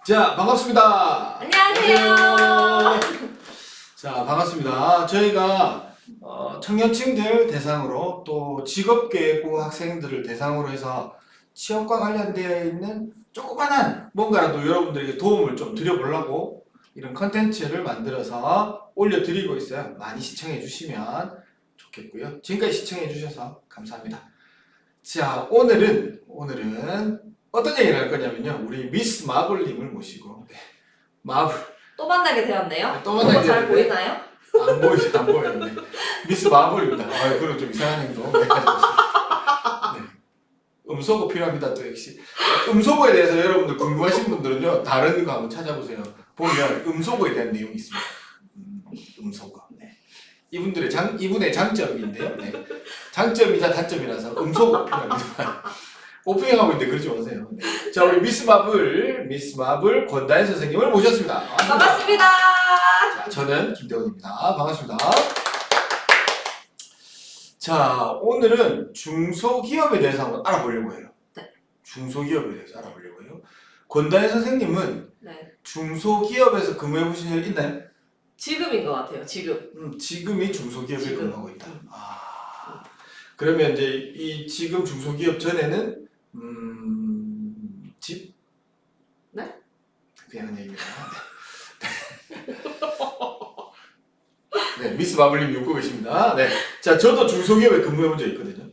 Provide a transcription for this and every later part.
자, 반갑습니다. 안녕하세요. 자, 반갑습니다. 저희가 청년층들 대상으로 또 직업계획고 학생들을 대상으로 해서 취업과 관련되어 있는 조그만한 뭔가라도 여러분들에게 도움을 좀 드려보려고 이런 컨텐츠를 만들어서 올려드리고 있어요. 많이 시청해 주시면 좋겠고요. 지금까지 시청해 주셔서 감사합니다. 자, 오늘은 어떤 얘기를 할 거냐면요. 우리 미스 마블님을 모시고 마블 또 만나게 되었네요. 또 만나게 잘 되었네. 보이나요? 안 보이네. 미스 마블입니다. 그럼 좀 이상한 행동. 네. 음소거 필요합니다. 또 역시 음소거에 대해서 여러분들 궁금하신 분들은요 다른 거 한번 찾아보세요. 보면 음소거에 대한 내용이 있습니다. 음소거. 네. 이분의 장점인데요. 네. 장점이자 단점이라서 음소거 필요합니다. 오프닝하고 있는데 그러지 마세요. 네. 자, 우리 미스 마블 권다혜 선생님을 모셨습니다. 반갑습니다. 자, 저는 김대원입니다. 반갑습니다. 자, 오늘은 중소기업에 대해서 한번 알아보려고 해요. 네. 중소기업에 대해서 알아보려고 해요. 권다혜 선생님은 네. 중소기업에서 근무해보신 일 있나요? 지금인 것 같아요. 지금. 지금이 중소기업에 지금. 근무하고 있다. 그러면 이제 이 지금 중소기업 전에는 집? 네? 그냥 얘기입니다. 네, 미스 마블님 웃고 계십니다. 네, 자, 저도 중소기업에 근무해본 적 있거든요.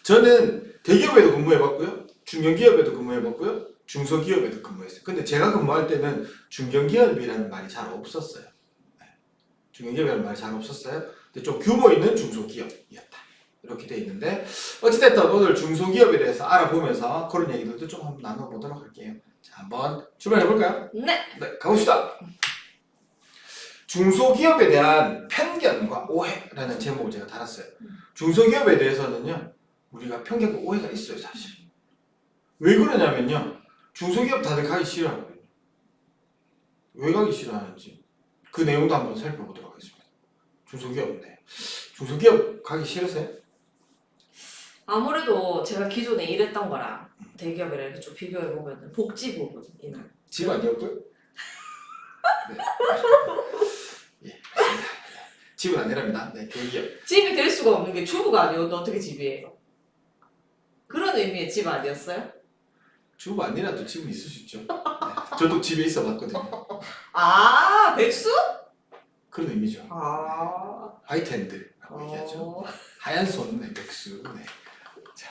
저는 대기업에도 근무해봤고요, 중견기업에도 근무해봤고요, 중소기업에도 근무했어요. 근데 제가 근무할 때는 중견기업이라는 말이 잘 없었어요. 네, 중견기업이라는 말이 잘 없었어요. 근데 좀 규모 있는 중소기업이었다. 이렇게 돼 있는데 어찌됐든 오늘 중소기업에 대해서 알아보면서 그런 얘기들도 좀 한번 나눠보도록 할게요. 자, 한번 출발해볼까요? 네. 네, 가봅시다. 중소기업에 대한 편견과 오해라는 제목을 제가 달았어요. 중소기업에 대해서는요, 우리가 편견과 오해가 있어요, 사실. 왜 그러냐면요, 중소기업 다들 가기 싫어하거든요. 왜 가기 싫어하는지 그 내용도 한번 살펴보도록 하겠습니다. 중소기업 가기 싫으세요? 아무래도 제가 기존에 일했던 거랑 대기업이랑 이렇게 좀 비교해 보면 복지 부분이나 집 아니었고요? 네. 예, 맞습니다. 집은 아니랍니다. 네, 대기업. 집이 될 수가 없는 게 주부가 아니었는데 어떻게 집이에요? 그런 의미의 집 아니었어요? 주부 아니라도 집은 있을 수 있죠. 네, 저도 집에 있어 봤거든요. 아, 백수? 그런 의미죠. 아. 화이트핸드라고 얘기하죠. 하얀 손, 네, 백수. 네. 자,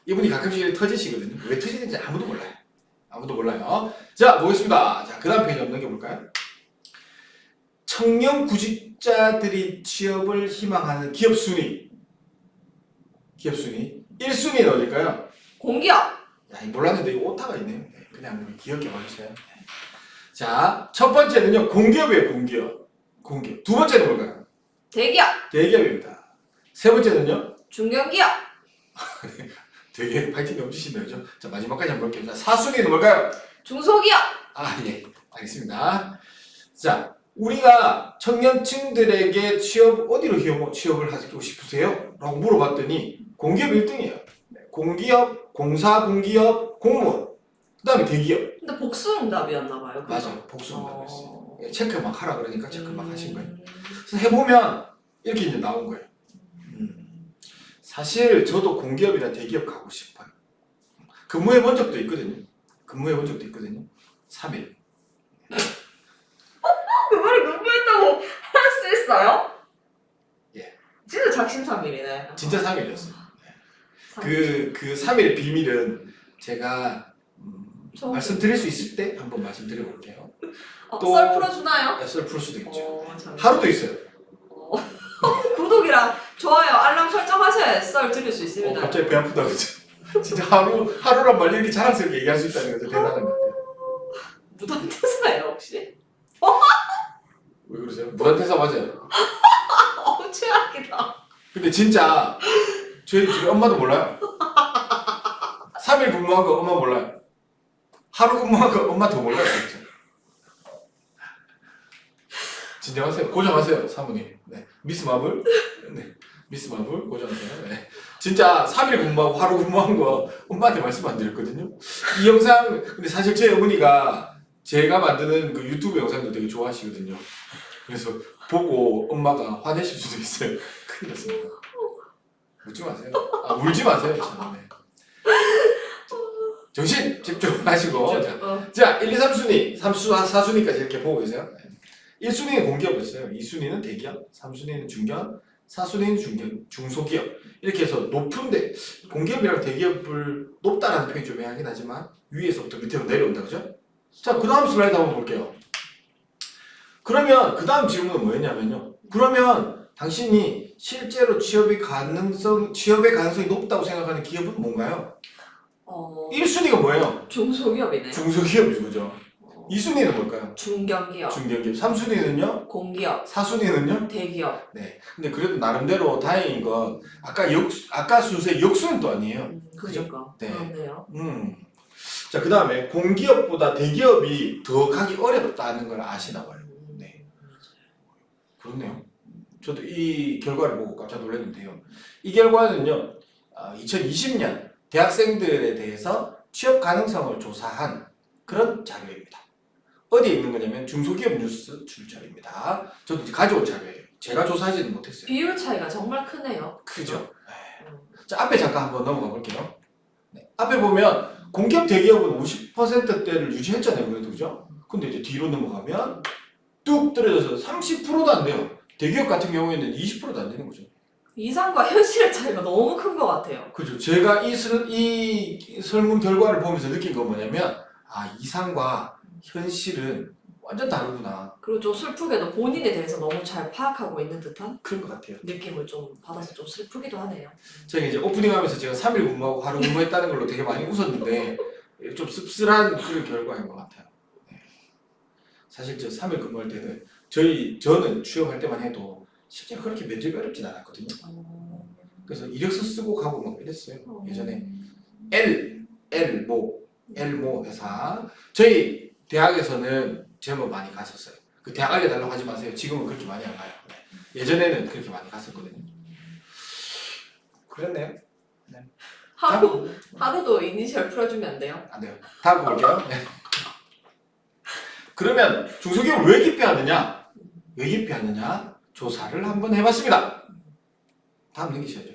이분이 가끔씩 터지시거든요. 왜 터지는지 아무도 몰라요. 자, 보겠습니다. 자, 그 다음 페이지 한번 넘겨볼까요? 청년 구직자들이 취업을 희망하는 기업 순위. 1순위는 어딜까요? 공기업. 야, 몰랐는데 이거 오타가 있네요. 네, 그냥 우리 기억해 봐주세요. 네. 자, 첫 번째는요, 공기업이에요, 공기업. 두 번째는 뭘까요? 대기업. 대기업입니다. 세 번째는요? 중견기업. 되게 파이팅 넘치시네요. 그죠? 자, 마지막까지 한번 볼게요. 자, 4순위는 뭘까요? 중소기업. 예. 알겠습니다. 자, 우리가 청년층들에게 어디로 취업을 하고 싶으세요? 라고 물어봤더니 공기업 1등이에요. 공기업, 공사공기업, 공무원. 그 다음에 대기업. 근데 복수응답이었나 봐요. 그죠? 맞아요. 복수응답이었어요. 어. 예, 체크 막 하라 그러니까 체크 막 하신 거예요. 그래서 해보면 이렇게 이제 나온 거예요. 사실 저도 공기업이나 대기업 가고 싶어요. 근무해 본 적도 있거든요. 3일. 그거를 공부했다고 할 수 있어요? 예. 진짜 작심삼일이네. 진짜 3일이었어요. 그 3일의 비밀은 제가 말씀드릴 수 있을 때 한번 말씀드려볼게요. 또- 썰 풀어주나요? 썰 풀 수도 있죠. 참. 하루도 있어요. 구독이랑 좋아요, 알람 설정하셔야 썰 들을 수 있습니다. 갑자기 배 아프다 그죠? 진짜 하루란 말 이렇게 자랑스럽게 얘기할 수 있다는 것도 대단한 것 같아요. 무단퇴사예요 혹시? 왜 그러세요? 무단퇴사 맞아요. 최악이다. 근데 진짜 저희 집에 엄마도 몰라요. 3일 근무한 거 엄마 몰라요. 하루 근무한 거 엄마 더 몰라요. 진짜. 진정하세요. 고정하세요, 사모님. 네. 미스 마블. 네. 미스 마블 고정하세요. 네. 진짜 3일 근무하고 하루 근무한 거 엄마한테 말씀 안 드렸거든요. 이 영상 근데 사실 제 어머니가 제가 만드는 그 유튜브 영상도 되게 좋아하시거든요. 그래서 보고 엄마가 화내실 수도 있어요. 큰일 났습니다. 웃지 마세요. 아, 울지 마세요. 참. 네. 정신 집중하시고. 자, 1, 2, 3순위, 4순위까지 이렇게 보고 계세요. 1순위는 공기업이었어요. 2순위는 대기업, 3순위는 중견, 4순위는 중소기업. 이렇게 해서 높은데, 공기업이랑 대기업을 높다라는 표현이 좀 애매하긴 하지만 위에서부터 밑으로 내려온다, 그죠? 자, 그 다음 슬라이드 한번 볼게요. 그러면 그 다음 질문은 뭐였냐면요. 그러면 당신이 실제로 취업의 가능성이 높다고 생각하는 기업은 뭔가요? 1순위가 뭐예요? 중소기업이네요. 중소기업이죠, 그죠? 2순위는 뭘까요? 중견기업, 중견기업. 3순위는요? 공기업, 4순위는요? 대기업. 네. 근데 그래도 나름대로 다행인 건 아까 순서의 역수는 또 아니에요. 그러니까. 네. 그렇네요. 자, 그 다음에 공기업보다 대기업이 더 가기 어렵다는 걸 아시나 봐요. 네. 그렇네요. 저도 이 결과를 보고 깜짝 놀랐는데요. 이 결과는요, 2020년 대학생들에 대해서 취업 가능성을 조사한 그런 자료입니다. 어디에 있는 거냐면 중소기업 뉴스 출처입니다. 저도 이제 가져온 자료예요. 제가 조사하지는 못했어요. 비율 차이가 정말 크네요. 크죠? 자, 앞에 잠깐 한번 넘어가 볼게요. 네. 앞에 보면 공기업 대기업은 50%대를 유지했잖아요. 그래도 그죠? 근데 이제 뒤로 넘어가면 뚝 떨어져서 30%도 안 돼요. 대기업 같은 경우에는 20%도 안 되는 거죠. 이상과 현실의 차이가 너무 큰 것 같아요. 그죠. 제가 이 설문 결과를 보면서 느낀 건 뭐냐면, 이상과 현실은 완전 다르구나. 그리고 좀 슬프게도 본인에 대해서 너무 잘 파악하고 있는 듯한 그런 것 같아요. 느낌을 좀 받아서 좀 슬프기도 하네요. 제가 이제 오프닝 하면서 제가 3일 근무하고 하루 근무했다는 걸로 되게 많이 웃었는데, 좀 씁쓸한 그런 결과인 것 같아요. 네. 사실 저 3일 근무할 때는 저는 취업할 때만 해도 실제 그렇게 면접이 어렵진 않았거든요. 그래서 이력서 쓰고 가고 막 이랬어요. 예전에 엘모 회사. 저희 대학에서는 제법 많이 갔었어요. 그 대학 알려달라고 하지 마세요. 지금은 그렇게 많이 안 가요. 네. 예전에는 그렇게 많이 갔었거든요. 그랬네요. 네. 하루도 이니셜 풀어주면 안 돼요? 안 돼요. 다음 볼게요. 네. 그러면 중소기업을 왜 기피하느냐? 왜 기피하느냐? 조사를 한번 해봤습니다. 다음 넘기셔야죠.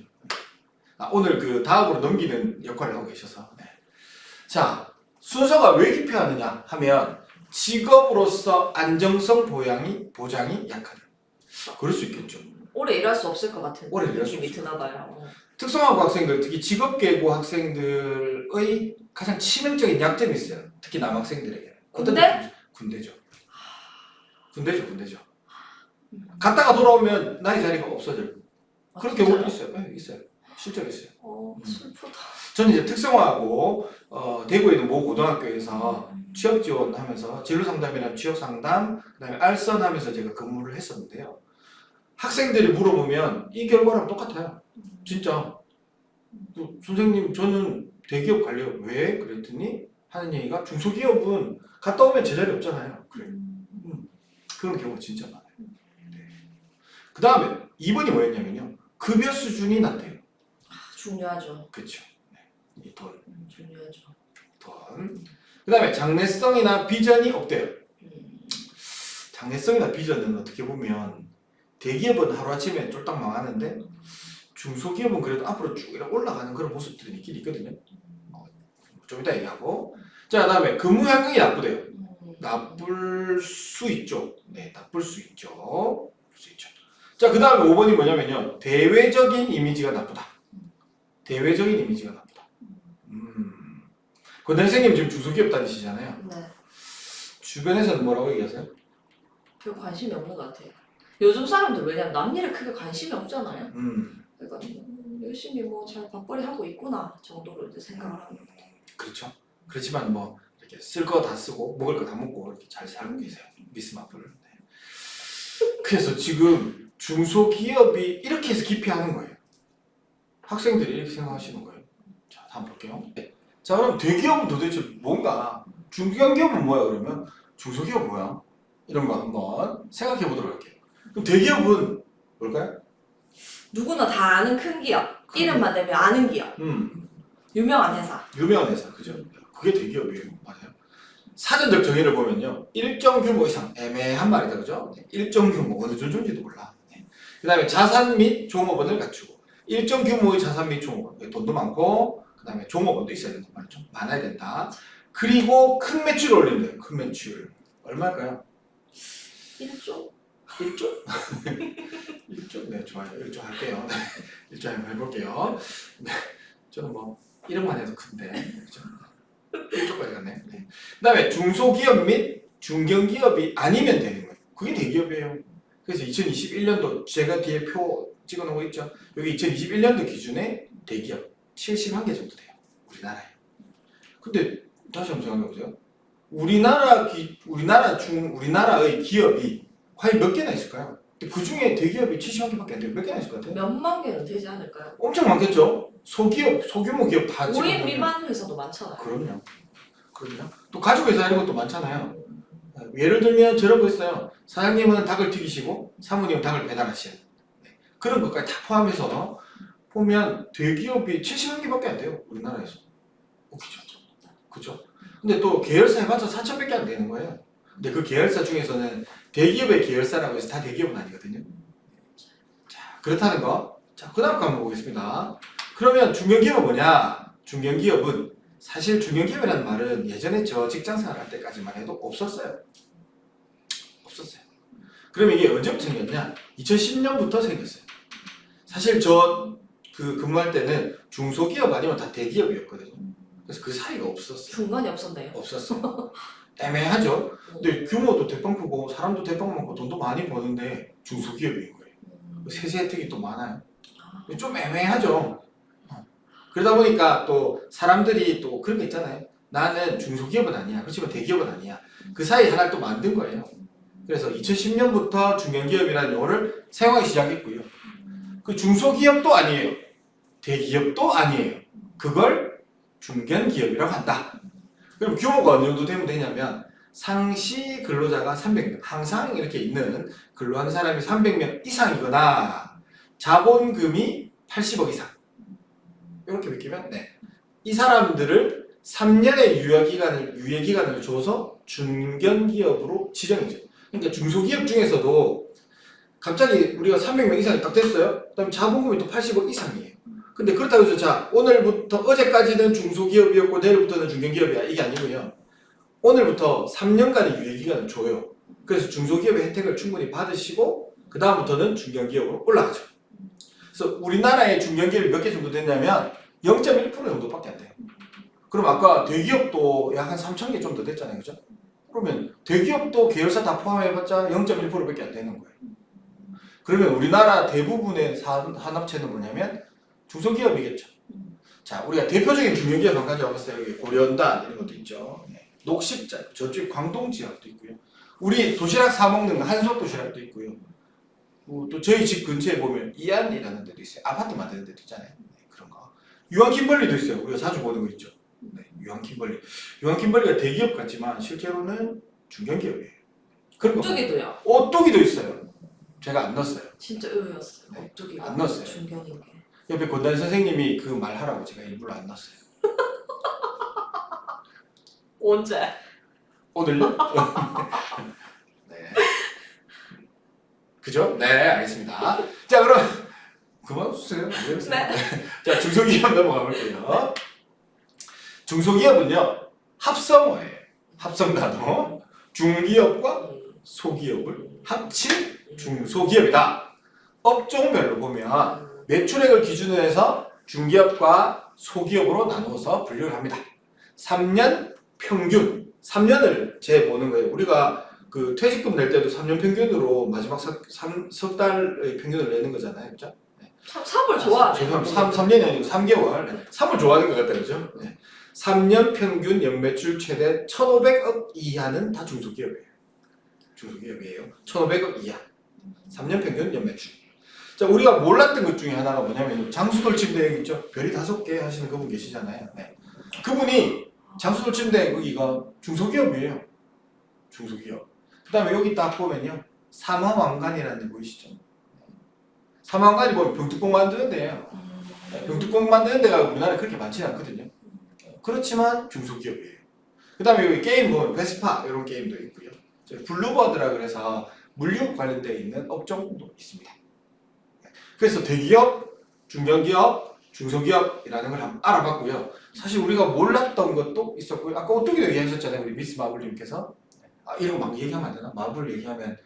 오늘 그 다음으로 넘기는 역할을 하고 계셔서. 네. 자, 순서가 왜 기피하느냐 하면 직업으로서 안정성 보장이 약하다. 그럴 수 있겠죠. 오래 일할 수 없을 것 같은 오래 일할 수 느낌이 없을 드나 봐요. 특성화고 학생들, 특히 직업계고 학생들의 가장 치명적인 약점이 있어요. 특히 남학생들에게. 군대? 군대죠. 군대죠. 갔다가 돌아오면 나의 자리가 없어져요. 그런 경우도 있어요. 네, 있어요. 실제로 있어요. 슬프다. 저는 이제 특성화하고 대구에 있는 모 고등학교에서 취업 지원하면서 진로 상담이나 취업 상담, 그다음에 알선 하면서 제가 근무를 했었는데요. 학생들이 물어보면 이 결과랑 똑같아요. 진짜. 선생님, 저는 대기업 갈래요. 왜? 그랬더니 하는 얘기가 중소기업은 갔다 오면 제자리 없잖아요. 그래. 그런 경우가 진짜 많아요. 네. 그 다음에 2번이 뭐였냐면요. 급여 수준이 낮대요. 중요하죠. 그렇죠. 네. 이 돈. 중요하죠. 돈. 그 다음에 장래성이나 비전이 없대요. 장래성이나 비전은 어떻게 보면 대기업은 하루아침에 쫄딱 망하는데 중소기업은 그래도 앞으로 쭉 이렇게 올라가는 그런 모습들이 있긴 있거든요. 좀 이따 얘기하고. 자, 그 다음에 근무 환경이 나쁘대요. 나쁠 수 있죠. 네, 나쁠 수 있죠. 자, 그 다음에 5번이 뭐냐면요. 대외적인 이미지가 나쁘다. 대외적인 이미지가 나쁘다. 그 선생님 지금 중소기업 다니시잖아요. 네. 주변에서는 뭐라고 얘기하세요? 별 관심이 없는 것 같아요. 요즘 사람들 왜냐면 남 일에 크게 관심이 없잖아요. 그러니까 열심히 뭐 잘 밥벌이 하고 있구나 정도로 이제 생각을 하는 것 같아요. 그렇죠. 그렇지만 뭐 이렇게 쓸 거 다 쓰고 먹을 거 다 먹고 이렇게 잘 살고 계세요. 미스마블. 네. 그래서 지금 중소기업이 이렇게 해서 기피하는 거예요. 학생들이 이렇게 생각하시는 거예요. 자, 다음 볼게요. 네. 자, 그럼 대기업은 도대체 뭔가? 중견기업은 뭐야 그러면? 중소기업 뭐야? 이런 거 한번 생각해 보도록 할게요. 그럼 대기업은 뭘까요? 누구나 다 아는 큰 기업. 이름만 대면 아는 기업. 유명한 회사. 유명한 회사, 그죠? 그게 대기업이에요. 맞아요. 사전적 정의를 보면요. 일정 규모 이상, 애매한 말이다, 그죠? 일정 규모, 어느 정도인지도 몰라. 그 다음에 자산 및 종업원을 갖추고, 일정 규모의 자산 및 종업원, 돈도 많고, 그 다음에 종업원도 있어야 된다 말이죠. 많아야 된다. 그리고 큰 매출을 올린대요. 큰 매출. 얼마일까요? 1조? 1조? 1조? 네, 좋아요. 1조 할게요. 네, 1조 한번 해볼게요. 네, 저는 뭐 1억만 해도 큰데, 그죠? 1조까지 갔네. 네. 그 다음에 중소기업 및 중견기업이 아니면 되는 거예요. 그게 대기업이에요. 그래서 2021년도 제가 뒤에 표 찍어놓은 거 있죠? 여기 2021년도 기준에 대기업 71개 정도 돼요. 우리나라에. 근데 다시 한번 생각해보세요. 우리나라의 기업이 과연 몇 개나 있을까요? 그 중에 대기업이 71개밖에 안 돼요. 몇 개나 있을 것 같아요? 몇만 개는 되지 않을까요? 엄청 많겠죠? 소기업, 소규모 기업 다 5인 찍어보면. 미만 회사도 많잖아요. 그럼요. 또 가족회사 이런 것도 많잖아요. 예를 들면 저런 거 있어요. 사장님은 닭을 튀기시고 사모님은 닭을 배달하시는. 그런 것까지 다 포함해서 보면 대기업이 71개밖에 안 돼요. 우리나라에서. 그죠? 그죠? 근데 또 계열사 해봤자 4,000밖에 안 되는 거예요. 근데 그 계열사 중에서는 대기업의 계열사라고 해서 다 대기업은 아니거든요. 자, 그렇다는 거. 자, 그 다음 거 한번 보겠습니다. 그러면 중견기업은 뭐냐? 중견기업은 사실 중견기업이라는 말은 예전에 저 직장 생활할 때까지만 해도 없었어요. 없었어요. 그러면 이게 언제부터 생겼냐? 2010년부터 생겼어요. 사실 저 근무할 때는 중소기업 아니면 다 대기업이었거든요. 그래서 그 사이가 없었어요. 중간이 없었네요. 없었어요. 애매하죠? 근데 규모도 대빵 크고 사람도 대빵 많고 돈도 많이 버는데 중소기업인 거예요. 세제 혜택이 또 많아요. 좀 애매하죠? 그러다 보니까 또 사람들이 또 그런 거 있잖아요. 나는 중소기업은 아니야. 그렇지만 대기업은 아니야. 그 사이 하나를 또 만든 거예요. 그래서 2010년부터 중견기업이라는 용어를 사용하기 시작했고요. 그 중소기업도 아니에요. 대기업도 아니에요. 그걸 중견기업이라고 한다. 그럼 규모가 어느 정도 되면 되냐면 상시 근로자가 300명, 항상 이렇게 있는 근로하는 사람이 300명 이상이거나 자본금이 80억 이상. 이렇게 느끼면 이 사람들을 3년의 유예기간을 줘서 중견기업으로 지정해줘요. 그러니까 중소기업 중에서도 갑자기 우리가 300명 이상이 딱 됐어요. 그다음에 자본금이 또 80억 이상이에요. 근데 그렇다고 해서 자 오늘부터 어제까지는 중소기업이었고 내일부터는 중견기업이야 이게 아니고요. 오늘부터 3년간의 유예기간을 줘요. 그래서 중소기업의 혜택을 충분히 받으시고 그 다음부터는 중견기업으로 올라가죠. 그래서 우리나라의 중견기업이 몇 개 정도 됐냐면 0.1% 정도밖에 안 돼요. 그럼 아까 대기업도 약 한 3,000개 좀 더 됐잖아요. 그죠? 그러면 대기업도 계열사 다 포함해봤자 0.1%밖에 안 되는 거예요. 그러면 우리나라 대부분의 산업체는 뭐냐면 중소기업이겠죠. 자, 우리가 대표적인 중견기업 한 가지 와봤어요. 여기 고려온단 이런 것도 있죠. 녹십자, 저쪽 광동지역도 있고요. 우리 도시락 사 먹는 거 한솥 도시락도 있고요. 또 저희 집 근처에 보면 이안이라는 데도 있어요. 아파트 만드는 데도 있잖아요. 그런 거. 유한킴벌리도 있어요. 우리가 자주 보는 거 있죠. 유한킴벌리. 유한킴벌리가 대기업 같지만 실제로는 중견기업이에요. 그런 거. 오뚜기도요. 오뚜기도 있어요. 제가 안 넣었어요. 진짜 의외였어요. 네. 오뚜기가. 안 넣었어요. 중견인 게. 옆에 권단 선생님이 그 말하라고 제가 일부러 안 넣었어요. 언제? 오늘요? 네. 그죠? 네, 알겠습니다. 자, 그럼 그만 주세요. 네. 자, 중소기업 넘어가 볼게요. 중소기업은요, 합성어예요. 합성 단어. 중기업과 소기업을 합친 중소기업이다. 업종별로 보면 매출액을 기준으로 해서 중기업과 소기업으로 나누어서 분류를 합니다. 3년 평균, 3년을 재보는 거예요. 우리가 그 퇴직금 낼 때도 3년 평균으로 마지막 석 달의 평균을 내는 거잖아요. 그죠? 참 3을 좋아하네. 죄송합니다. 3년이 아니고 3개월. 3을 좋아하는 것 같다. 그죠? 3년 평균 연매출 최대 1,500억 이하는 다 중소기업이에요. 중소기업이에요. 1,500억 이하. 3년 평균 연매출. 자, 우리가 몰랐던 것 중에 하나가 뭐냐면 장수돌 침대 있죠? 별이 5개 하시는 그분 계시잖아요. 네. 그분이 장수돌 침대 거기가 중소기업이에요. 중소기업. 그 다음에 여기 딱 보면요. 삼화왕관이라는 데 보이시죠? 삼화왕관이 보면 병뚜껑 만드는 데예요. 병뚜껑 만드는 데가 우리나라에 그렇게 많지는 않거든요. 그렇지만 중소기업이에요. 그 다음에 여기 게임 보면 베스파 이런 게임도 있고요. 블루버드라 그래서 물류 관련되어 있는 업종도 있습니다. 그래서 대기업, 중견기업, 중소기업이라는 걸 한번 알아봤고요. 사실 우리가 몰랐던 것도 있었고요. 아까 오뚜기도 얘기하셨잖아요. 우리 미스 마블님께서. 이런 거 막 얘기하면 안 되나? 마블 얘기하면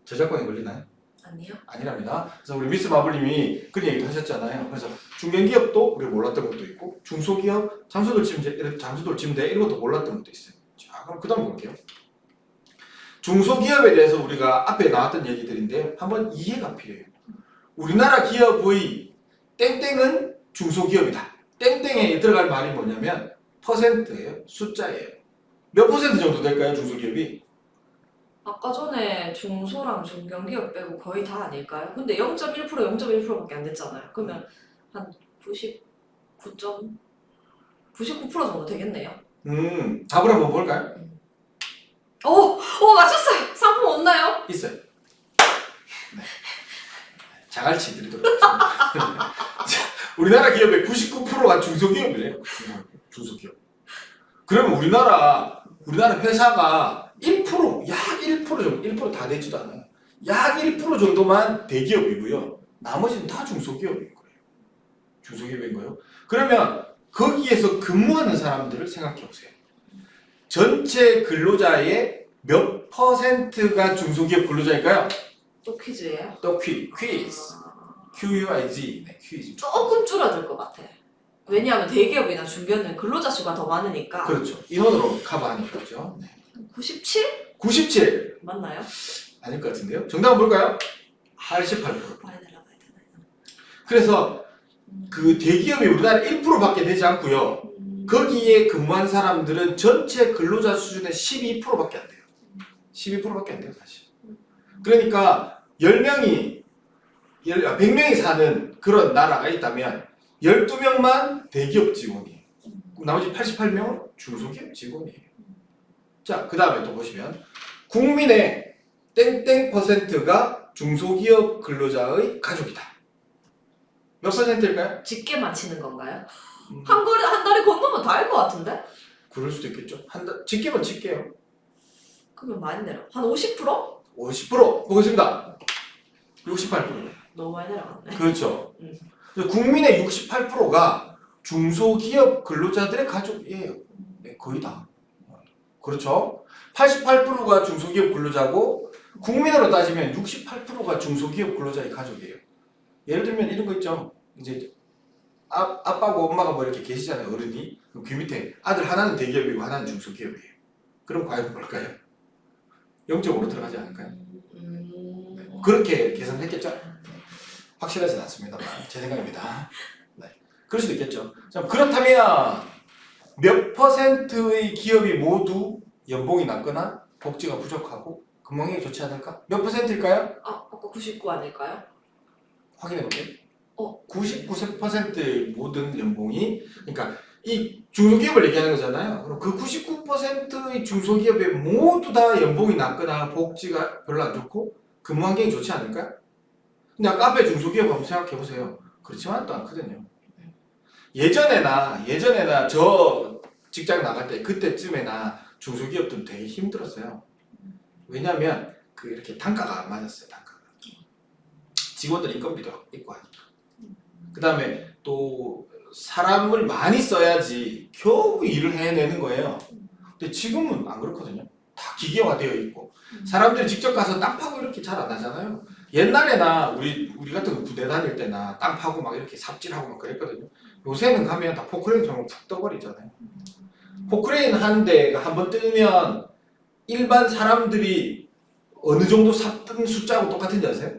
저작권에 걸리나요? 아니요. 아니랍니다. 그래서 우리 미스 마블님이 그런 얘기도 하셨잖아요. 그래서 중견기업도 우리가 몰랐던 것도 있고 중소기업, 장수돌침대 이런 것도 몰랐던 것도 있어요. 자, 그럼 그 다음 볼게요. 중소기업에 대해서 우리가 앞에 나왔던 얘기들인데 한번 이해가 필요해요. 우리나라 기업의 땡땡은 중소기업이다. 땡땡에 들어갈 말이 뭐냐면 퍼센트예요. 숫자예요. 몇 퍼센트 정도 될까요? 중소기업이? 아까 전에 중소랑 중견기업 빼고 거의 다 아닐까요? 근데 0.1%, 0.1%밖에 안 됐잖아요. 그러면 한 99% 정도 되겠네요. 답을 한번 볼까요? 오, 맞췄어요. 상품 없나요? 있어요. 네. 자갈치 드리도록 하겠습니다. 자, 우리나라 기업의 99%가 중소기업이래요. 중소기업. 그러면 우리나라 회사가 1%, 약 1% 정도, 1% 다 되지도 않아요. 약 1% 정도만 대기업이고요. 나머지는 다 중소기업인 거예요. 중소기업인 거예요. 그러면 거기에서 근무하는 사람들을 생각해 보세요. 전체 근로자의 몇 퍼센트가 중소기업 근로자일까요? 또 퀴즈예요? 또 퀴즈. QUIZ. 네, 퀴즈. 조금 줄어들 것 같아. 왜냐하면 대기업이나 중견은 근로자 수가 더 많으니까. 그렇죠. 인원으로 커버하니까 그렇죠. 네. 97? 97. 맞나요? 아닐 것 같은데요. 정답은 뭘까요? 88%. 많이 내려가야 되나요? 그래서 그 대기업이 우리나라 1%밖에 되지 않고요. 거기에 근무한 사람들은 전체 근로자 수준의 12%밖에 안 돼요. 12%밖에 안 돼요, 사실. 그러니까 10명이 100명이 사는 그런 나라가 있다면 12명만 대기업 직원이에요. 그럼 나머지 88명은 중소기업 직원이에요. 자, 그 다음에 또 보시면 국민의 땡땡 퍼센트가 중소기업 근로자의 가족이다. 몇 퍼센트일까요? 직계 맞히는 건가요? 한 달에 건너면 다 할 것 같은데? 그럴 수도 있겠죠. 직계면 직계요. 그러면 많이 내려. 한 50%? 50% 보겠습니다. 68%. 너무 많이 내려갔네. 그렇죠. 국민의 68%가 중소기업 근로자들의 가족이에요. 네, 거의 다. 그렇죠. 88%가 중소기업 근로자고 국민으로 따지면 68%가 중소기업 근로자의 가족이에요. 예를 들면 이런 거 있죠. 이제 아빠고 엄마가 뭐 이렇게 계시잖아요. 어른이. 그럼 그 밑에 아들 하나는 대기업이고 하나는 중소기업이에요. 그럼 과연 뭘까요? 0.5로 들어가지 않을까요? 그렇게 계산했겠죠? 확실하진 않습니다만 제 생각입니다. 네. 그럴 수도 있겠죠. 자, 그렇다면 몇 퍼센트의 기업이 모두 연봉이 낮거나 복지가 부족하고 근무환경이 좋지 않을까? 몇 퍼센트일까요? 아까 99 아닐까요? 확인해 볼게요. 99%의 모든 연봉이, 그러니까 이 중소기업을 얘기하는 거잖아요. 그럼 그 99%의 중소기업에 모두 다 연봉이 낮거나 복지가 별로 안 좋고 근무 환경이 좋지 않을까요? 근데 아까 앞에 중소기업 한번 생각해 보세요. 그렇지만 또 않거든요. 예전에나 저 직장 나갈 때 그때쯤에나 중소기업들은 되게 힘들었어요. 왜냐하면 그 이렇게 단가가 안 맞았어요. 단가가. 직원들 인건비도 있고 하니까. 그 다음에 또 사람을 많이 써야지 겨우 일을 해내는 거예요. 근데 지금은 안 그렇거든요. 다 기계화되어 있고 사람들이 직접 가서 땅 파고 이렇게 잘 안 하잖아요. 옛날에나 우리 같은 거 부대 다닐 때나 땅 파고 막 이렇게 삽질하고 막 그랬거든요. 요새는 가면 다 포크레인 정말 푹 떠버리잖아요. 포크레인 한 대가 한번 뜨면 일반 사람들이 어느 정도 삽든 숫자하고 똑같은지 아세요?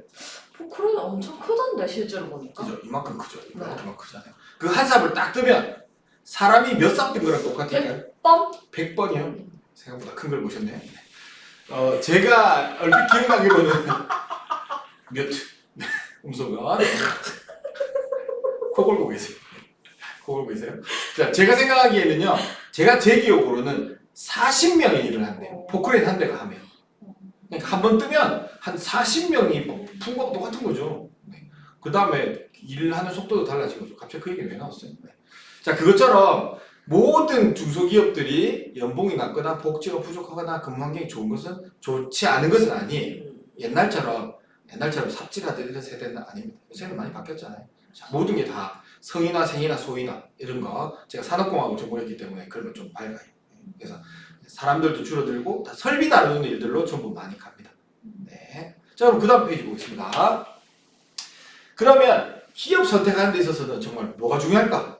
포크레인 엄청 크던데 실제로 보니까. 그죠? 이만큼 크죠. 이만큼 크잖아요. 그 한 삽을 딱 뜨면 사람이 몇 삽 뜬 거랑 똑같을까요? 100번? 100번이요? 생각보다 큰 걸 보셨네요. 제가 얼핏 기억나기로는 몇 음소가 코 골고 계세요. 코 골고 계세요. 자, 제가 생각하기에는요. 제 기억으로는 40명이 일을 한대요. 포크레인 한 대가 하면. 그러니까 한 번 뜨면 한 40명이 푼 거랑 똑같은 거죠. 네. 그 다음에 일하는 속도도 달라진 거죠. 갑자기 그 얘기는 왜 나왔어요? 네. 자, 그것처럼 모든 중소기업들이 연봉이 낮거나 복지가 부족하거나 근무 환경이 좋은 것은 좋지 않은 것은 아니에요. 옛날처럼 삽질하던 이런 세대는 아닙니다. 요새는 많이 바뀌었잖아요. 자, 모든 게 다 성이나 생이나 소이나 이런 거 제가 산업공학을 전공했기 때문에 그런 거 좀 밝아요. 그래서 사람들도 줄어들고 다 설비 다루는 일들로 전부 많이 갑니다. 네. 자, 그럼 그 다음 페이지 보겠습니다. 그러면 기업 선택하는 데 있어서는 정말 뭐가 중요할까?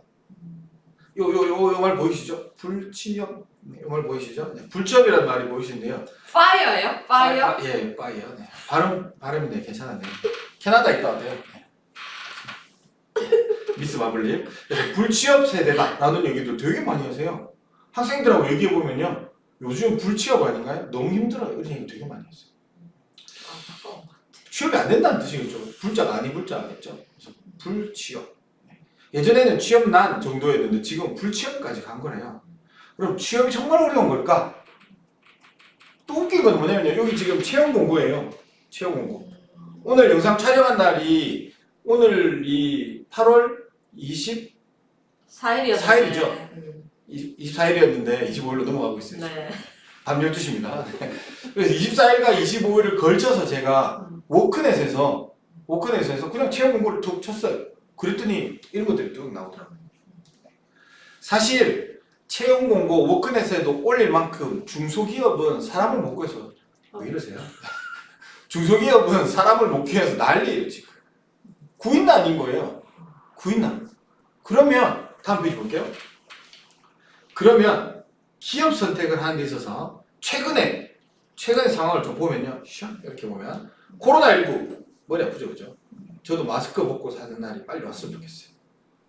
요 말 보이시죠? 불취업. 요 말 보이시죠? 네, 불취업이라는 말이 보이시는데요. 파이어요? 파이어? 예, 파이어. 네. 발음이 네, 괜찮았네요. 캐나다 있다 왔대요. 네. 미스 마블님. 그래서 불취업 세대다라는 얘기도 되게 많이 하세요. 학생들하고 얘기해 보면요, 요즘 불취업 아닌가요? 너무 힘들어요. 이런 얘기 되게 많이 했어요. 안타까운 것 같아. 취업이 안 된다는 뜻이겠죠. 불자가 아닌 불자겠죠. 그래서 불취업. 예전에는 취업난 정도였는데 지금 불취업까지 간 거래요. 그럼 취업이 정말 어려운 걸까? 또 웃긴 건 뭐냐면요. 여기 지금 채용 공고예요. 채용 공고. 오늘 영상 촬영한 날이 오늘이 8월 4일이었는데. 4일이죠. 24일이었는데 25일로 넘어가고 있어요. 네. 밤 12시입니다. 그래서 24일과 25일을 걸쳐서 제가 워크넷에서 그냥 채용 공고를 툭 쳤어요. 그랬더니 이런 것들이 뚝 나오더라고요. 사실 채용 공고 워크넷에도 올릴 만큼 중소기업은 사람을 못 구해서 왜 이러세요? 중소기업은 사람을 못 구해서 난리예요 지금. 구인난인 거예요. 구인난. 그러면 다음 페이지 볼게요. 그러면 기업 선택을 하는 데 있어서 최근의 상황을 좀 보면요. 이렇게 보면 코로나19 머리 아프죠, 그죠? 저도 마스크 벗고 사는 날이 빨리 왔으면 좋겠어요.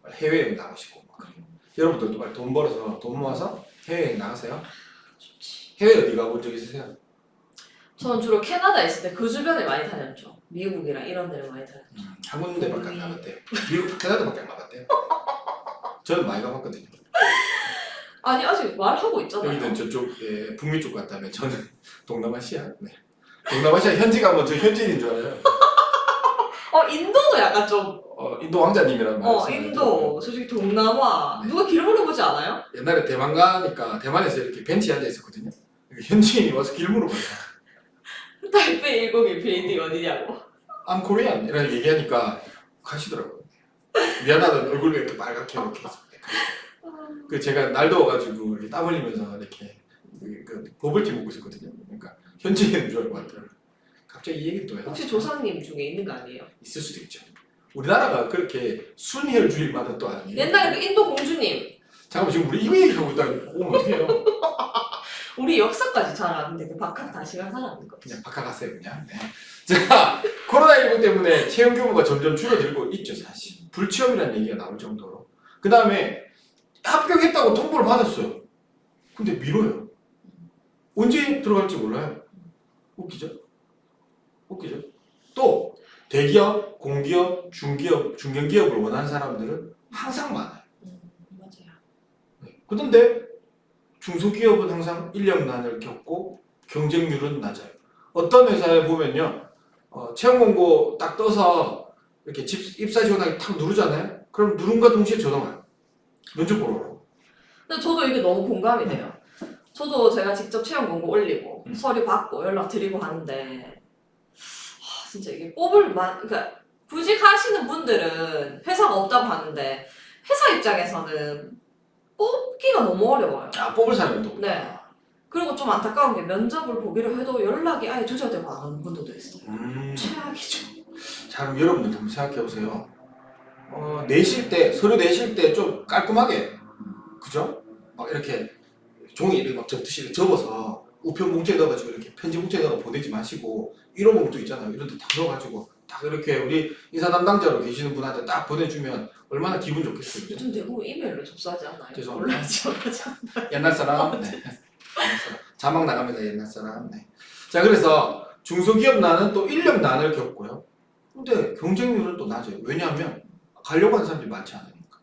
빨리 해외여행 나가고 싶고 막 그래요. 여러분들도 빨리 돈 벌어서 돈 모아서 해외여행 나가세요. 해외 어디 가본 적 있으세요? 저는 주로 캐나다 있을 때 그 주변에 많이 다녔죠. 미국이랑 이런 데를 많이 다녔죠. 한 군데밖에 안 나갔대요. 미국, 캐나다밖에 안 나갔대요. 저는 많이 가봤거든요. 아니 아직 말하고 있잖아요. 여기는 저쪽 북미 쪽 갔다면 저는 동남아시아. 네. 동남아시아 현지 가면 저 현지인인 줄 알아요. 인도도 약간 좀. 인도 왕자님이라는 말 쓰는 인도, 솔직히 동남아. 네. 누가 길 물어보지 않아요? 옛날에 대만 가니까 대만에서 이렇게 벤치에 앉아 있었거든요. 현지인이 와서 길 물어봐요. 타이페이 101 빌딩 어디냐고. I'm Korean 이라고 얘기하니까 가시더라고요. 미안하다는 얼굴이 이렇게 빨갛게 이렇게 해서. 그 제가 날 더워가지고 이렇게 땀 흘리면서 이렇게 그 버블티 먹고 있었거든요. 그러니까 현지인인 줄 알고 왔더라고요. 갑자기 이 얘기 또 해요. 혹시 조상님 중에 있는 거 아니에요? 있을 수도 있죠. 우리나라가 그렇게 순혈주의만은 또 아니에요. 옛날에 그 인도 공주님. 잠깐만 지금 우리 이거 얘기하고 있다 오면 어떡해요. 우리 역사까지 잘 아는데 그 박학 다시간 사람인 거. 그냥 바꿔갔어요 그냥. 네. 자, 코로나19 때문에 채용 규모가 점점 줄어들고 있죠 사실. 불취업이라는 얘기가 나올 정도로. 그 다음에 합격했다고 통보를 받았어요. 근데 미뤄요. 언제 들어갈지 몰라요. 웃기죠? 또 대기업, 공기업, 중기업, 중견기업을 원하는 사람들은 항상 많아요. 맞아요. 그런데 중소기업은 항상 인력난을 겪고 경쟁률은 낮아요. 어떤 회사에 보면요, 채용 공고 딱 떠서 이렇게 입사 지원하기 탁 누르잖아요. 그럼 누른과 동시에 전화 와요. 면접 보러 오라고. 근데 저도 이게 너무 공감이 돼요. 저도 제가 직접 채용 공고 올리고 서류 받고 연락 드리고 하는데 진짜 이게 그러니까 구직하시는 분들은 회사가 없다고 하는데 회사 입장에서는 뽑기가 너무 어려워요. 뽑을 사람이 또. 네. 그리고 좀 안타까운 게 면접을 보기로 해도 연락이 아예 두절되고 안 오는 분들도 있어요. 최악이죠. 자, 그럼 여러분들 한번 생각해 보세요. 서류 내실 때 좀 깔끔하게, 그죠? 막 이렇게 종이를 막 접듯이 접어서 우편 봉투에 넣어가지고 이렇게 편지 봉투에 넣어 보내지 마시고 1호 봉투 있잖아요. 이런 데 다 넣어가지고 딱 이렇게 우리 인사 담당자로 계시는 분한테 딱 보내주면 얼마나 기분 좋겠어요. 그죠? 요즘 대부분 이메일로 접수하지 않나요? 죄송합니다. 온라인 지원하지 않나요? 옛날 사람. 네. 옛날 사람. 자막 나갑니다. 옛날 사람. 네. 자, 그래서 중소기업난은 또 인력난을 겪고요. 근데 경쟁률은 또 낮아요. 왜냐하면 가려고 하는 사람들이 많지 않으니까.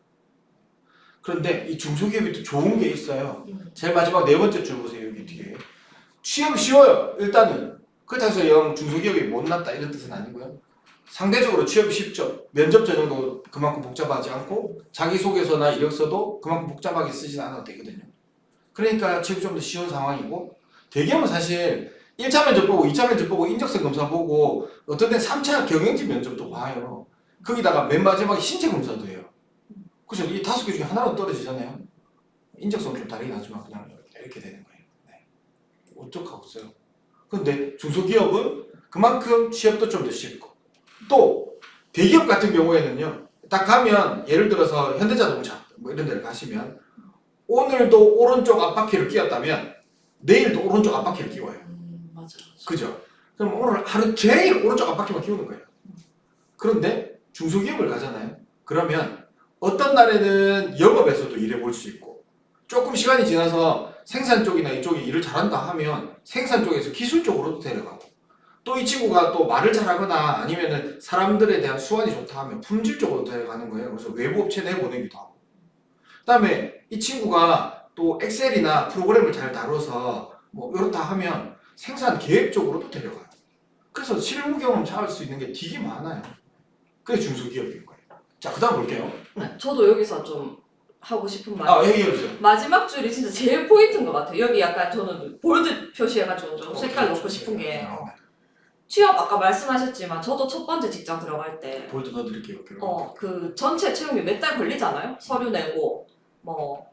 그런데 이 중소기업이 또 좋은 게 있어요. 제일 마지막 네 번째 줄 보세요. 여기 뒤에. 취업 쉬워요. 일단은. 그렇다고 해서 중소기업이 못났다 이런 뜻은 아니고요. 상대적으로 취업이 쉽죠. 면접 전형도 그만큼 복잡하지 않고 자기소개서나 이력서도 그만큼 복잡하게 쓰진 않아도 되거든요. 그러니까 지금 좀 더 쉬운 상황이고 대기업은 사실 1차 면접 보고 2차 면접 보고 인적성 검사 보고 어떤 데는 3차 경영진 면접도 봐요. 거기다가 맨 마지막에 신체 검사도 해요. 그래서 이 5개 중에 하나로 떨어지잖아요. 인적성 좀 다르긴 하지만 그냥 이렇게 되는 거예요. 네. 어쩔 수 없어요. 근데 중소기업은 그만큼 취업도 좀 더 쉽고 또 대기업 같은 경우에는요. 딱 가면 예를 들어서 현대자동차 뭐 이런 데를 가시면 오늘도 오른쪽 앞바퀴를 끼웠다면 내일도 오른쪽 앞바퀴를 끼워요. 맞아. 그죠? 그럼 오늘 하루 종일 오른쪽 앞바퀴만 끼우는 거예요. 그런데 중소기업을 가잖아요. 그러면 어떤 날에는 영업에서도 일해볼 수 있고 조금 시간이 지나서 생산 쪽이나 이쪽에 일을 잘한다 하면 생산 쪽에서 기술 쪽으로도 데려가고 또 이 친구가 또 말을 잘하거나 아니면은 사람들에 대한 수완이 좋다 하면 품질 쪽으로 데려가는 거예요. 그래서 외부 업체 내보내기도 하고 그다음에 이 친구가 또 엑셀이나 프로그램을 잘 다뤄서 뭐 이렇다 하면 생산 계획 쪽으로도 데려가요. 그래서 실무 경험 찾을 수 있는 게 되게 많아요. 그게 중소기업인 거예요. 자, 그 다음 볼게요. 네, 저도 여기서 좀 하고 싶은 말이 얘기해보세요. 마지막 줄이 진짜 제일 포인트인 것 같아요. 여기 약간 저는 볼드 표시해가지고 좀 색깔 넣고 싶은 게 취업 아까 말씀하셨지만 저도 첫 번째 직장 들어갈 때 볼드 넣어드릴게요. 그 전체 채용이 몇 달 걸리잖아요. 서류 내고 뭐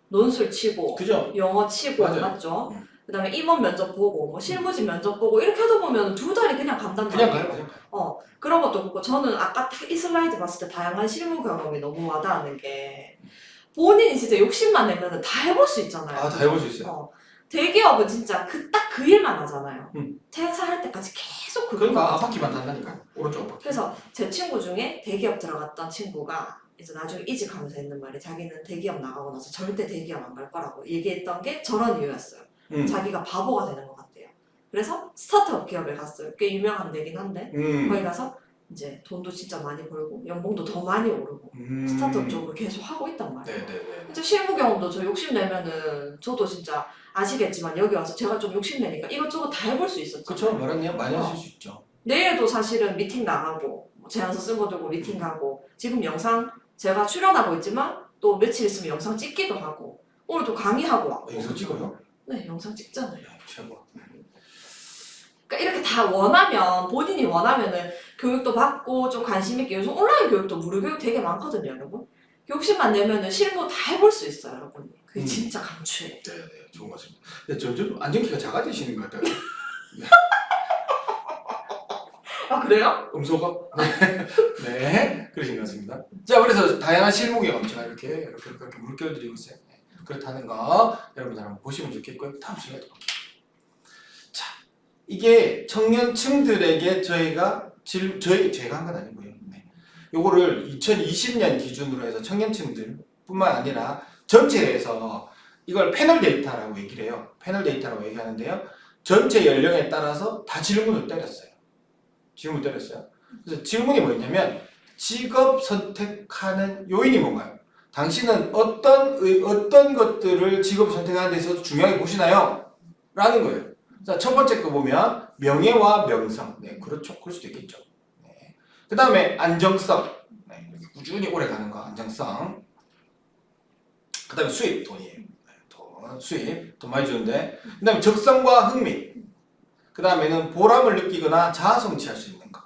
논술 치고 그죠? 영어 치고 맞아요. 맞죠? 그다음에 임원 면접 보고 뭐 실무진 면접 보고 이렇게 하다 보면 2달이 그냥 간단 말이에요. 그냥 가요. 그런 것도 그렇고 저는 아까 이 슬라이드 봤을 때 다양한 실무 경험이 너무 와닿는 게 본인이 진짜 욕심만 내면은 다 해볼 수 있잖아요. 다 해볼 수 있어요. 대기업은 진짜 딱 그 일만 하잖아요. 음. 퇴사할 때까지 계속 그러니까 앞바퀴만 단다니까. 오른쪽 앞바퀴. 그래서 제 친구 중에 대기업 들어갔던 친구가 이제 나중에 이직하면서 했는 말이 자기는 대기업 나가고 나서 절대 대기업 안 갈 거라고 얘기했던 게 저런 이유였어요. 자기가 바보가 되는 것 같대요. 그래서 스타트업 기업에 갔어요. 꽤 유명한 데긴 한데 거기 가서 이제 돈도 진짜 많이 벌고 연봉도 더 많이 오르고 스타트업 쪽으로 계속 하고 있단 말이에요. 네네네. 진짜 실무 경험도 저 욕심내면은 저도 진짜 아시겠지만 여기 와서 제가 좀 욕심내니까 이것저것 다 해볼 수 있었죠. 그쵸. 말은 많이 하실 수 있죠. 내일도 사실은 미팅 나가고 뭐 제안서 쓴 거 들고 미팅 가고 지금 영상 제가 출연하고 있지만 또 며칠 있으면 영상 찍기도 하고 오늘도 강의하고 왔고 영상 찍어요? 네 영상 찍잖아요. 최고. 그러니까 이렇게 다 원하면 본인이 원하면은 교육도 받고 좀 관심 있게 요즘 온라인 교육도 무료 교육 되게 많거든요 여러분. 욕심만 내면은 실무 다 해볼 수 있어요 여러분. 그게 진짜 강추예요. 네네 좋은 것 같습니다. 근데 점점 안정키가 작아지시는 것 같아요. 아 그래요? 음소거? 네. 그러신 것 같습니다. 자, 그래서 다양한 실무 경험 제가 이렇게 물결드리고 있어요. 네. 그렇다는 거 여러분들 한번 보시면 좋겠고요. 다음 슬라이드 볼게요. 자, 이게 청년층들에게 제가 한 건 아니고요. 네. 요거를 2020년 기준으로 해서 청년층들 뿐만 아니라 전체에서 이걸 패널 데이터라고 얘기를 해요. 패널 데이터라고 얘기하는데요. 전체 연령에 따라서 다 질문을 때렸어요. 그래서 질문이 뭐였냐면 직업 선택하는 요인이 뭔가요? 당신은 어떤 것들을 직업 선택하는 데 있어서 중요하게 보시나요? 라는 거예요. 자, 첫 번째 거 보면 명예와 명성. 네, 그렇죠. 그럴 수도 있겠죠. 네. 그 다음에 안정성. 네, 이렇게 꾸준히 오래 가는 거, 안정성. 그 다음에 수입, 돈이에요. 네, 돈 많이 주는데. 그 다음에 적성과 흥미. 그 다음에는 보람을 느끼거나 자아 성취할 수 있는 거.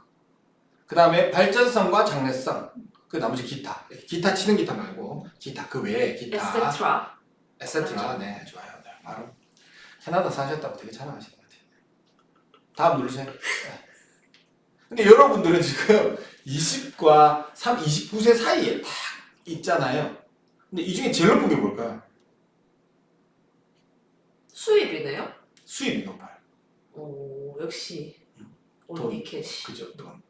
그 다음에 발전성과 장래성. 그 나머지 기타. 기타 치는 기타 말고 기타 그 외에 기타. 에세트라. 네, 좋아요. 네, 바로 캐나다 사셨다고 되게 자랑하시는 것 같아요. 다음 누르세요. 네. 근데 여러분들은 지금 20과 29세 사이에 딱 있잖아요. 근데 이 중에 제일 높은 게 뭘까요? 수입이네요? 수입이 높아요. 오 역시 돈. 온리캐시. 그죠, 돈.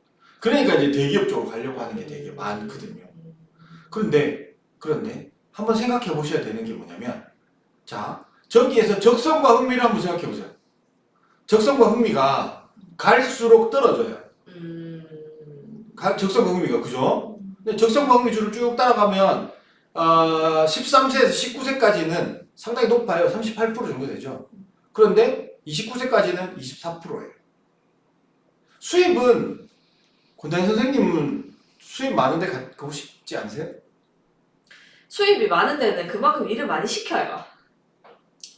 그러니까 이제 대기업 쪽으로 가려고 하는 게 되게 많거든요. 그런데 한번 생각해 보셔야 되는 게 뭐냐면, 자 저기에서 적성과 흥미를 한번 생각해 보세요. 적성과 흥미가 갈수록 떨어져요. 적성과 흥미가 그죠? 근데 적성과 흥미 줄을 쭉 따라가면 13세에서 19세까지는 상당히 높아요. 38% 정도 되죠. 그런데 29세까지는 24%예요. 수입은 권다희 선생님은 수입 많은데 가고 싶지 않으세요? 수입이 많은 데는 그만큼 일을 많이 시켜요.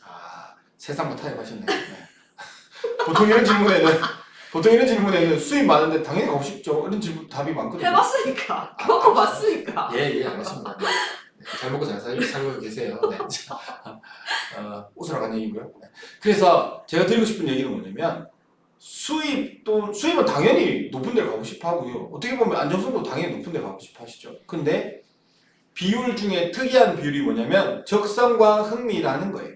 아, 세상과 타협하셨네. 네. 보통 이런 질문에는 수입 많은데 당연히 가고 싶죠. 이런 질문 답이 많거든요. 해봤으니까. 겪어봤으니까. 예, 알겠습니다. 네. 잘 먹고 잘 살고 계세요. 네. 웃으러 간 얘기고요. 네. 그래서 제가 드리고 싶은 얘기는 뭐냐면 수입은 당연히 높은 데 가고 싶어 하고요. 어떻게 보면 안정성도 당연히 높은 데 가고 싶어 하시죠. 근데 비율 중에 특이한 비율이 뭐냐면 적성과 흥미라는 거예요.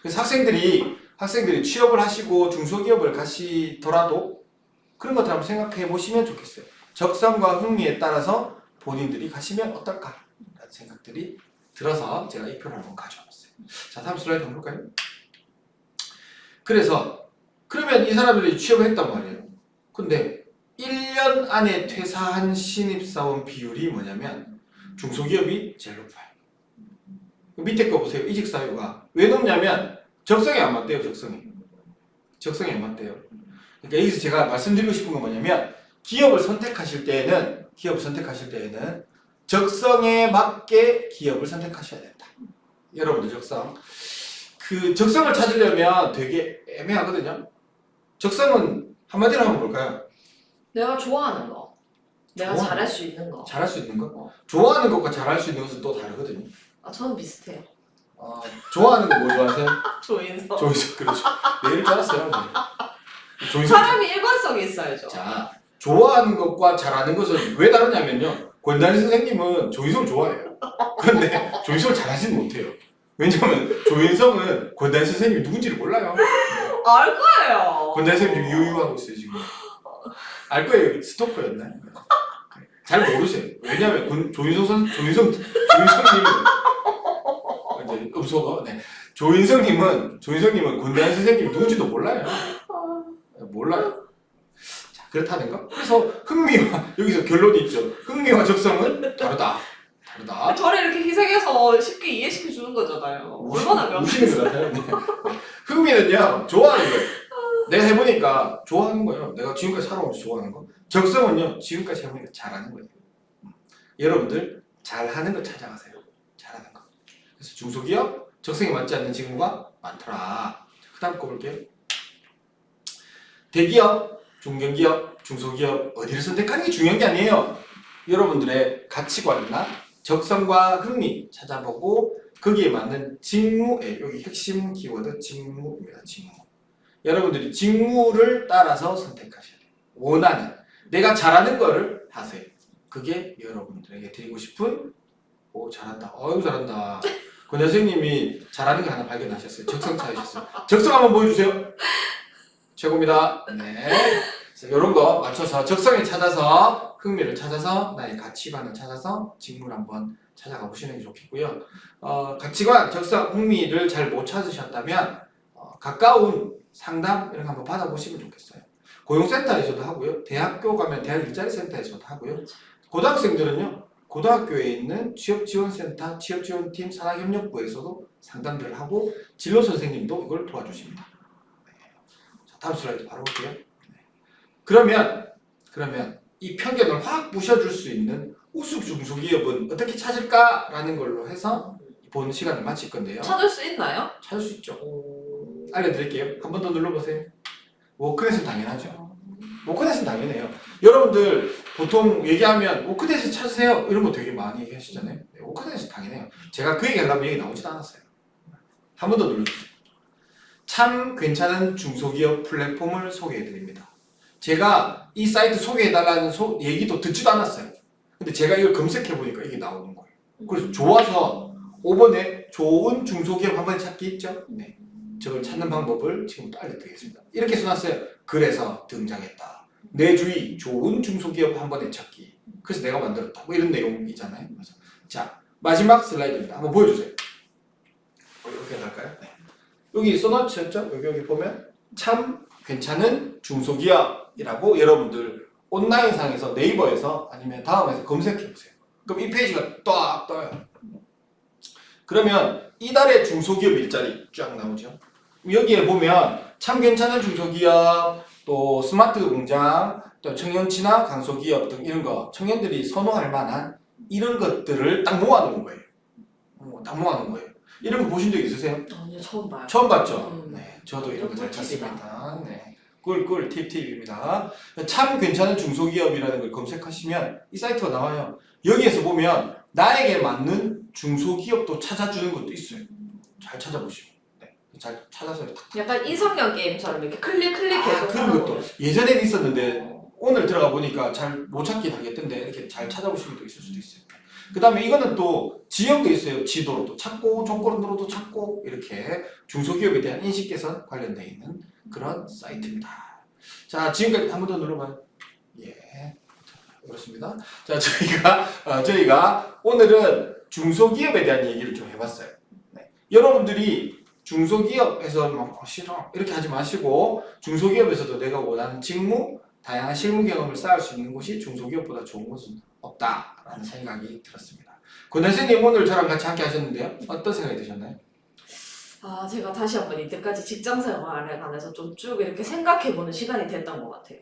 그래서 학생들이 취업을 하시고 중소기업을 가시더라도 그런 것들 한번 생각해 보시면 좋겠어요. 적성과 흥미에 따라서 본인들이 가시면 어떨까라는 생각들이 들어서 제가 이 표를 한번 가져와봤어요. 자, 다음 슬라이드 한번 볼까요? 그러면 이 사람들이 취업을 했단 말이에요. 근데 1년 안에 퇴사한 신입사원 비율이 뭐냐면 중소기업이 제일 높아요. 밑에 거 보세요. 이직사유가. 왜 높냐면 적성이 안 맞대요. 적성이 안 맞대요. 그러니까 여기서 제가 말씀드리고 싶은 건 뭐냐면 기업을 선택하실 때에는 적성에 맞게 기업을 선택하셔야 된다. 여러분들 적성을 찾으려면 되게 애매하거든요. 적성은 한마디로 하면 뭘까요? 내가 좋아하는 거. 내가 잘할 수 있는 거. 잘할 수 있는 거? 좋아하는 것과 잘할 수 있는 것은 또 다르거든요. 저는 비슷해요. 좋아하는 거 뭐 좋아하세요? 조인성. 그렇죠. 내일 줄 알았어요. 네. 사람이 일관성이 있어야죠. 자, 좋아하는 것과 잘하는 것은 왜 다르냐면요. 권단희 선생님은 조인성 좋아해요. 그런데 조인성을 잘하지는 못해요. 왜냐면 조인성은 권단희 선생님이 누군지를 몰라요. 알 거예요. 권단희 선생님 유유하고 있어요 지금. 알 거예요. 스토커였나요? 잘 모르세요. 왜냐면 조인성님은 이제 음소거. 네. 조인성님은 권단희 선생님이 누군지도 몰라요. 몰라요. 자, 그렇다는 거. 그래서 여기서 결론이 있죠. 흥미와 적성은 다르다. 저를 이렇게 희생해서 쉽게 이해시켜 주는 거잖아요. 얼마나 무시는 것 같아요. 네. 흥미는요, 좋아하는 거예요. 내가 해보니까 좋아하는 거예요. 내가 지금까지 살아오면서 좋아하는 거. 적성은요, 지금까지 해보니까 잘하는 거예요. 여러분들 잘하는 거 찾아가세요. 잘하는 거. 그래서 중소기업 적성에 맞지 않는 직무가 많더라. 그 다음 거 볼게요. 대기업, 중견기업, 중소기업 어디를 선택하는 게 중요한 게 아니에요. 여러분들의 가치관이나 적성과 흥미 찾아보고 거기에 맞는 직무에 여기 핵심 키워드 직무입니다. 여러분들이 직무를 따라서 선택하셔야 돼요. 원하는 내가 잘하는 거를 하세요. 그게 여러분들에게 드리고 싶은 잘한다. 잘한다. 권 선생님이 잘하는 거 하나 발견하셨어요. 적성 찾으셨어요. 적성 한번 보여주세요. 최고입니다. 네. 이런 거 맞춰서 적성에 찾아서 흥미를 찾아서 나의 가치관을 찾아서 직무를 한번 찾아가 보시는 게 좋겠고요. 가치관, 적성, 흥미를 잘 못 찾으셨다면 가까운 상담 이런 거 한번 받아보시면 좋겠어요. 고용센터에서도 하고요. 대학교 가면 대학 일자리 센터에서도 하고요. 고등학생들은요. 고등학교에 있는 취업지원센터, 취업지원팀, 산학협력부에서도 상담들을 하고 진로 선생님도 이걸 도와주십니다. 네. 자, 다음 슬라이드 바로 볼게요. 네. 그러면 이 편견을 확 부셔줄 수 있는 우수 중소기업은 어떻게 찾을까라는 걸로 해서 본 시간을 마칠 건데요. 찾을 수 있나요? 찾을 수 있죠. 알려드릴게요. 한 번 더 눌러보세요. 워크넷은 당연하죠. 워크넷은 당연해요. 여러분들 보통 얘기하면 워크넷에서 찾으세요 이런 거 되게 많이 얘기하시잖아요. 네, 워크넷은 당연해요. 제가 그 얘기 하려면 얘기 나오지도 않았어요. 한 번 더 눌러주세요. 참 괜찮은 중소기업 플랫폼을 소개해드립니다. 제가 이 사이트 소개해달라는 얘기도 듣지도 않았어요. 근데 제가 이걸 검색해보니까 이게 나오는 거예요. 그래서 좋아서 5번에 좋은 중소기업 한 번에 찾기 있죠? 네. 저걸 찾는 방법을 지금부터 알려드리겠습니다. 이렇게 써놨어요. 그래서 등장했다. 내 주위 좋은 중소기업 한 번에 찾기. 그래서 내가 만들었다. 뭐 이런 내용이잖아요. 그래서 자, 마지막 슬라이드입니다. 한번 보여주세요. 이렇게 할까요? 네. 여기 써놓으셨죠? 여기 보면 참 괜찮은 중소기업이라고 여러분들 온라인상에서 네이버에서 아니면 다음에서 검색해보세요. 그럼 이 페이지가 딱 떠요. 그러면 이달의 중소기업 일자리 쫙 나오죠. 여기에 보면 참 괜찮은 중소기업, 또 스마트 공장, 또 청년 진학 강소기업 등 이런 거 청년들이 선호할 만한 이런 것들을 딱 모아놓은 거예요. 딱 모아놓은 거예요. 이런 거 보신 적 있으세요? 아니요, 처음 봐요. 처음 봤죠? 네, 저도 이런 거 잘 꿀팁이다. 찾습니다. 네, 꿀꿀 팁팁입니다. 참 괜찮은 중소기업이라는 걸 검색하시면 이 사이트가 나와요. 여기에서 보면 나에게 맞는 중소기업도 찾아주는 것도 있어요. 잘 찾아보시면. 네, 잘 찾아서 탁. 약간 인성형 게임처럼 이렇게 클릭 계속 그런 하는 것도 거예요. 예전에는 있었는데 오늘 들어가 보니까 잘 못 찾긴 하겠던데 이렇게 잘 찾아보시면 또 있을 수도 있어요. 그 다음에 이거는 또 지역도 있어요. 지도로도 찾고 조건으로도 찾고 이렇게 중소기업에 대한 인식 개선 관련되어 있는 그런 사이트입니다. 자, 지금까지 한 번 더 눌러봐요. 예, 그렇습니다. 자, 저희가 오늘은 중소기업에 대한 얘기를 좀 해봤어요. 네. 여러분들이 중소기업에서 뭐 싫어 이렇게 하지 마시고 중소기업에서도 내가 원하는 직무, 다양한 실무 경험을 쌓을 수 있는 곳이 중소기업보다 좋은 곳은 없다라는 생각이 들었습니다. 권혜생님 오늘 저랑 같이 함께 하셨는데요. 어떤 생각이 드셨나요? 제가 다시 한번 이때까지 직장 생활에 관해서 좀 쭉 이렇게 생각해보는 시간이 됐던 것 같아요.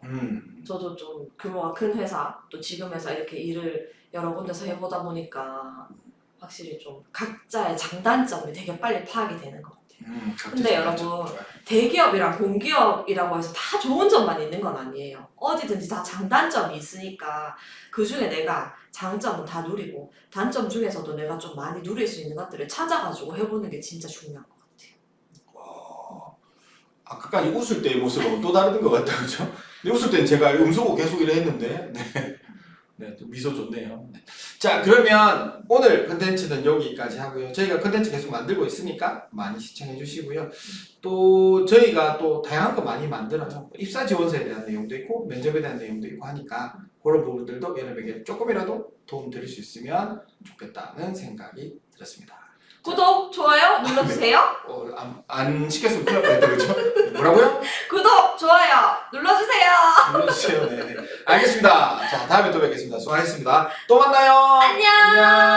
저도 좀 규모가 큰 회사, 또 지금 회사 이렇게 일을 여러 군데서 해보다 보니까 확실히 좀 각자의 장단점이 되게 빨리 파악이 되는 것 같아요. 근데 여러분, 대기업이랑 공기업이라고 해서 다 좋은 점만 있는 건 아니에요. 어디든지 다 장단점이 있으니까 그 중에 내가 장점은 다 누리고 단점 중에서도 내가 좀 많이 누릴 수 있는 것들을 찾아가지고 해보는 게 진짜 중요한 것 같아요. 아까까지 웃을 때의 모습은 또 다른 것 같다, 그죠? 근데 웃을 땐 제가 음소거 계속 이래 했는데, 네, 또 미소 좋네요. 네. 자, 그러면 오늘 컨텐츠는 여기까지 하고요. 저희가 컨텐츠 계속 만들고 있으니까 많이 시청해 주시고요. 또 저희가 또 다양한 거 많이 만들어요. 입사 지원서에 대한 내용도 있고 면접에 대한 내용도 있고 하니까 그런 부분들도 여러분에게 조금이라도 도움 드릴 수 있으면 좋겠다는 생각이 들었습니다. 구독, 좋아요 눌러주세요. 안 시켰으면 큰일 날 뻔했다, 그죠? 뭐라고요? 구독, 좋아요 눌러주세요. 눌러주세요. 네. 알겠습니다. 자, 다음에 또 뵙겠습니다. 수고하셨습니다. 또 만나요. 안녕.